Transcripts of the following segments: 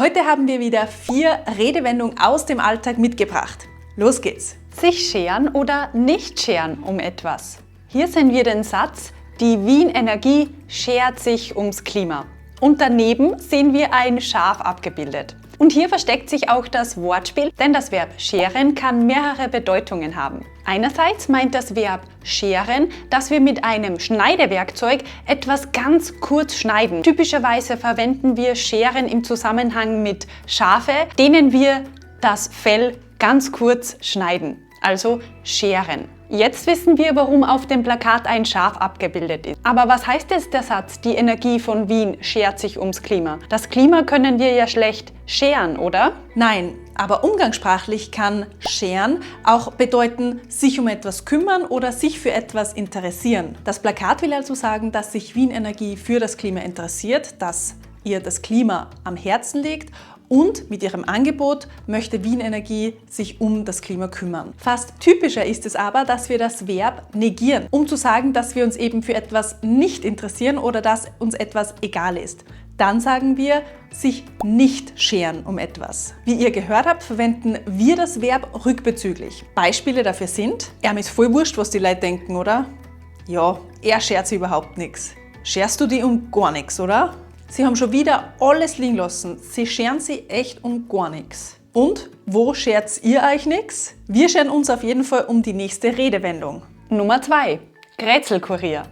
Heute haben wir wieder 4 Redewendungen aus dem Alltag mitgebracht. Los geht's! Sich scheren oder nicht scheren um etwas. Hier sehen wir den Satz, die Wien Energie schert sich ums Klima. Und daneben sehen wir ein Schaf abgebildet. Und hier versteckt sich auch das Wortspiel, denn das Verb scheren kann mehrere Bedeutungen haben. Einerseits meint das Verb scheren, dass wir mit einem Schneidewerkzeug etwas ganz kurz schneiden. Typischerweise verwenden wir Scheren im Zusammenhang mit Schafe, denen wir das Fell ganz kurz schneiden, also scheren. Jetzt wissen wir, warum auf dem Plakat ein Schaf abgebildet ist. Aber was heißt jetzt der Satz, die Energie von Wien schert sich ums Klima? Das Klima können wir ja schlecht scheren, oder? Nein, aber umgangssprachlich kann scheren auch bedeuten, sich um etwas kümmern oder sich für etwas interessieren. Das Plakat will also sagen, dass sich Wien Energie für das Klima interessiert, dass ihr das Klima am Herzen liegt. Und mit ihrem Angebot möchte Wien Energie sich um das Klima kümmern. Fast typischer ist es aber, dass wir das Verb negieren, um zu sagen, dass wir uns eben für etwas nicht interessieren oder dass uns etwas egal ist. Dann sagen wir, sich nicht scheren um etwas. Wie ihr gehört habt, verwenden wir das Verb rückbezüglich. Beispiele dafür sind, ist voll wurscht, was die Leute denken, oder? Ja, er schert sich überhaupt nichts. Scherst du dich um gar nichts, oder? Sie haben schon wieder alles liegen lassen. Sie scheren sich echt um gar nichts. Und wo schert ihr euch nichts? Wir scheren uns auf jeden Fall um die nächste Redewendung. Nummer 2. Grätzelkurier.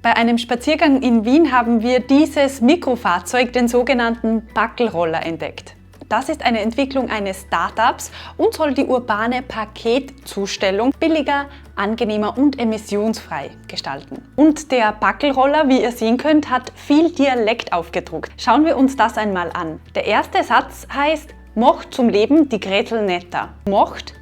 Bei einem Spaziergang in Wien haben wir dieses Mikrofahrzeug, den sogenannten Backelroller, entdeckt. Das ist eine Entwicklung eines Startups und soll die urbane Paketzustellung billiger, angenehmer und emissionsfrei gestalten. Und der Backelroller, wie ihr sehen könnt, hat viel Dialekt aufgedruckt. Schauen wir uns das einmal an. Der erste Satz heißt, mocht zum Leben die Gretel netter. Mocht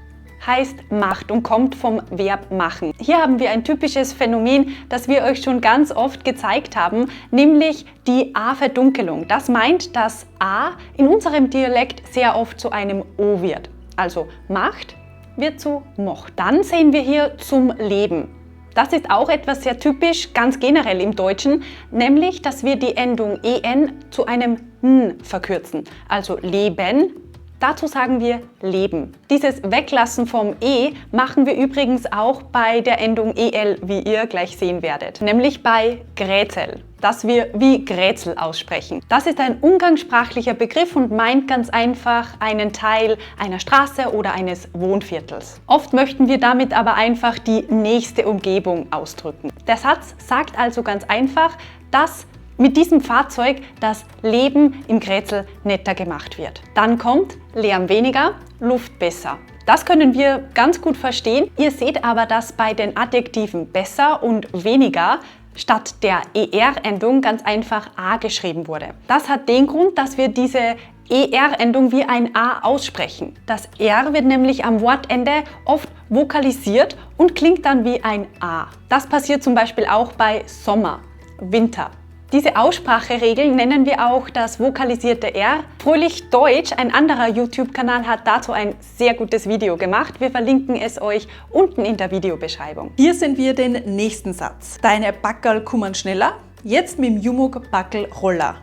heißt macht und kommt vom Verb machen. Hier haben wir ein typisches Phänomen, das wir euch schon ganz oft gezeigt haben, nämlich die A-Verdunkelung. Das meint, dass A in unserem Dialekt sehr oft zu einem O wird. Also macht wird zu mocht. Dann sehen wir hier zum Leben. Das ist auch etwas sehr typisch, ganz generell im Deutschen, nämlich, dass wir die Endung en zu einem n verkürzen. Also leben. Dazu sagen wir Leben. Dieses Weglassen vom E machen wir übrigens auch bei der Endung EL, wie ihr gleich sehen werdet. Nämlich bei Grätzel, das wir wie Grätzel aussprechen. Das ist ein umgangssprachlicher Begriff und meint ganz einfach einen Teil einer Straße oder eines Wohnviertels. Oft möchten wir damit aber einfach die nächste Umgebung ausdrücken. Der Satz sagt also ganz einfach, dass mit diesem Fahrzeug das Leben im Grätzel netter gemacht wird. Dann kommt Lärm weniger, Luft besser. Das können wir ganz gut verstehen. Ihr seht aber, dass bei den Adjektiven besser und weniger statt der ER-Endung ganz einfach A geschrieben wurde. Das hat den Grund, dass wir diese ER-Endung wie ein A aussprechen. Das R wird nämlich am Wortende oft vokalisiert und klingt dann wie ein A. Das passiert zum Beispiel auch bei Sommer, Winter. Diese Ausspracheregeln nennen wir auch das vokalisierte R. Fröhlich Deutsch, ein anderer YouTube-Kanal, hat dazu ein sehr gutes Video gemacht. Wir verlinken es euch unten in der Videobeschreibung. Hier sehen wir den nächsten Satz. Deine Backerl kummern schneller, jetzt mit dem Jumuk Backelroller.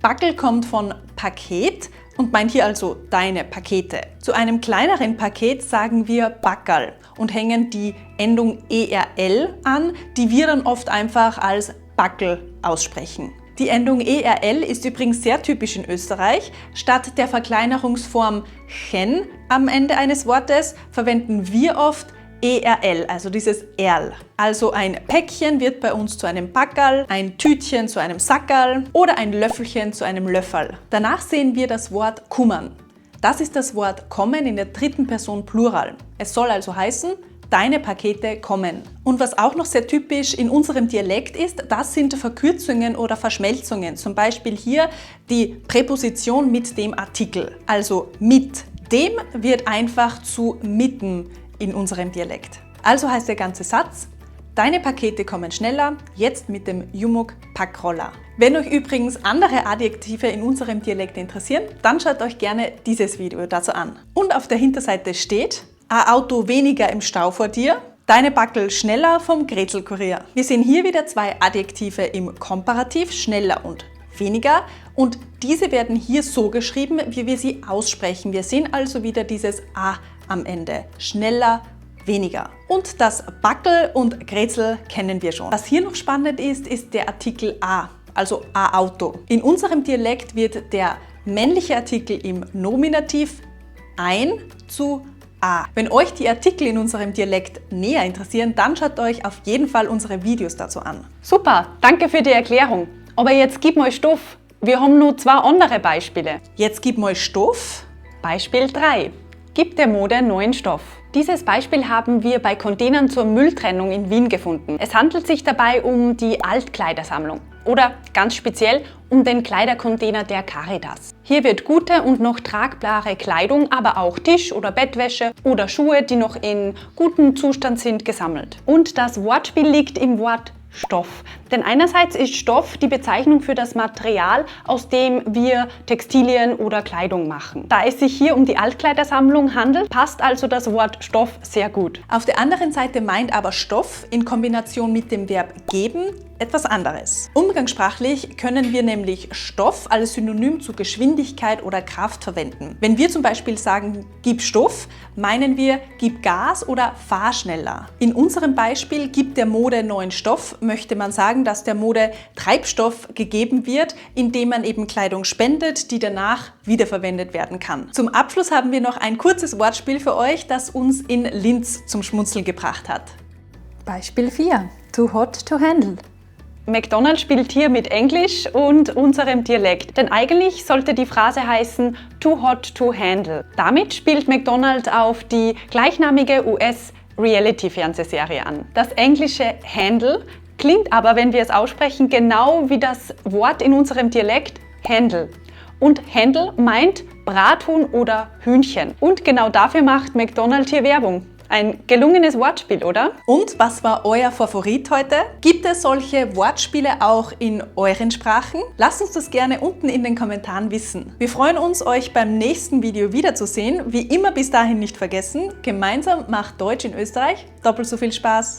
Backel kommt von Paket und meint hier also deine Pakete. Zu einem kleineren Paket sagen wir Backerl und hängen die Endung ERL an, die wir dann oft einfach als Backel aussprechen. Die Endung ERL ist übrigens sehr typisch in Österreich. Statt der Verkleinerungsform chen am Ende eines Wortes verwenden wir oft ERL, also dieses Erl. Also ein Päckchen wird bei uns zu einem Backerl, ein Tütchen zu einem Sackerl oder ein Löffelchen zu einem Löfferl. Danach sehen wir das Wort kummern. Das ist das Wort kommen in der dritten Person Plural. Es soll also heißen, deine Pakete kommen. Und was auch noch sehr typisch in unserem Dialekt ist, das sind Verkürzungen oder Verschmelzungen. Zum Beispiel hier die Präposition mit dem Artikel. Also mit dem wird einfach zu mitten in unserem Dialekt. Also heißt der ganze Satz, deine Pakete kommen schneller, jetzt mit dem Jumuk Packroller. Wenn euch übrigens andere Adjektive in unserem Dialekt interessieren, dann schaut euch gerne dieses Video dazu an. Und auf der Hinterseite steht, ein Auto weniger im Stau vor dir, deine Backel schneller vom Grätzelkurier. Wir sehen hier wieder 2 Adjektive im Komparativ, schneller und weniger und diese werden hier so geschrieben, wie wir sie aussprechen. Wir sehen also wieder dieses A am Ende. Schneller, weniger. Und das Backel und Grätzl kennen wir schon. Was hier noch spannend ist, ist der Artikel A, also A-Auto. In unserem Dialekt wird der männliche Artikel im Nominativ ein zu A. Wenn euch die Artikel in unserem Dialekt näher interessieren, dann schaut euch auf jeden Fall unsere Videos dazu an. Super, danke für die Erklärung. Aber jetzt gib mal Stoff. Wir haben nur 2 andere Beispiele. Jetzt gib mal Stoff. Beispiel 3. Gib der Mode neuen Stoff. Dieses Beispiel haben wir bei Containern zur Mülltrennung in Wien gefunden. Es handelt sich dabei um die Altkleidersammlung oder ganz speziell um den Kleidercontainer der Caritas. Hier wird gute und noch tragbare Kleidung, aber auch Tisch- oder Bettwäsche oder Schuhe, die noch in gutem Zustand sind, gesammelt. Und das Wortspiel liegt im Wort Stoff. Denn einerseits ist Stoff die Bezeichnung für das Material, aus dem wir Textilien oder Kleidung machen. Da es sich hier um die Altkleidersammlung handelt, passt also das Wort Stoff sehr gut. Auf der anderen Seite meint aber Stoff in Kombination mit dem Verb geben etwas anderes. Umgangssprachlich können wir nämlich Stoff als Synonym zu Geschwindigkeit oder Kraft verwenden. Wenn wir zum Beispiel sagen, gib Stoff, meinen wir, gib Gas oder fahr schneller. In unserem Beispiel, gib der Mode neuen Stoff, möchte man sagen, dass der Mode Treibstoff gegeben wird, indem man eben Kleidung spendet, die danach wiederverwendet werden kann. Zum Abschluss haben wir noch ein kurzes Wortspiel für euch, das uns in Linz zum Schmunzeln gebracht hat. Beispiel 4. Too hot to handle. McDonald's spielt hier mit Englisch und unserem Dialekt, denn eigentlich sollte die Phrase heißen Too hot to handle. Damit spielt McDonald's auf die gleichnamige US-Reality-Fernsehserie an. Das englische Handle klingt aber, wenn wir es aussprechen, genau wie das Wort in unserem Dialekt Händel. Und Händel meint Brathuhn oder Hühnchen. Und genau dafür macht McDonald's hier Werbung. Ein gelungenes Wortspiel, oder? Und was war euer Favorit heute? Gibt es solche Wortspiele auch in euren Sprachen? Lasst uns das gerne unten in den Kommentaren wissen. Wir freuen uns, euch beim nächsten Video wiederzusehen. Wie immer bis dahin nicht vergessen, gemeinsam macht Deutsch in Österreich doppelt so viel Spaß.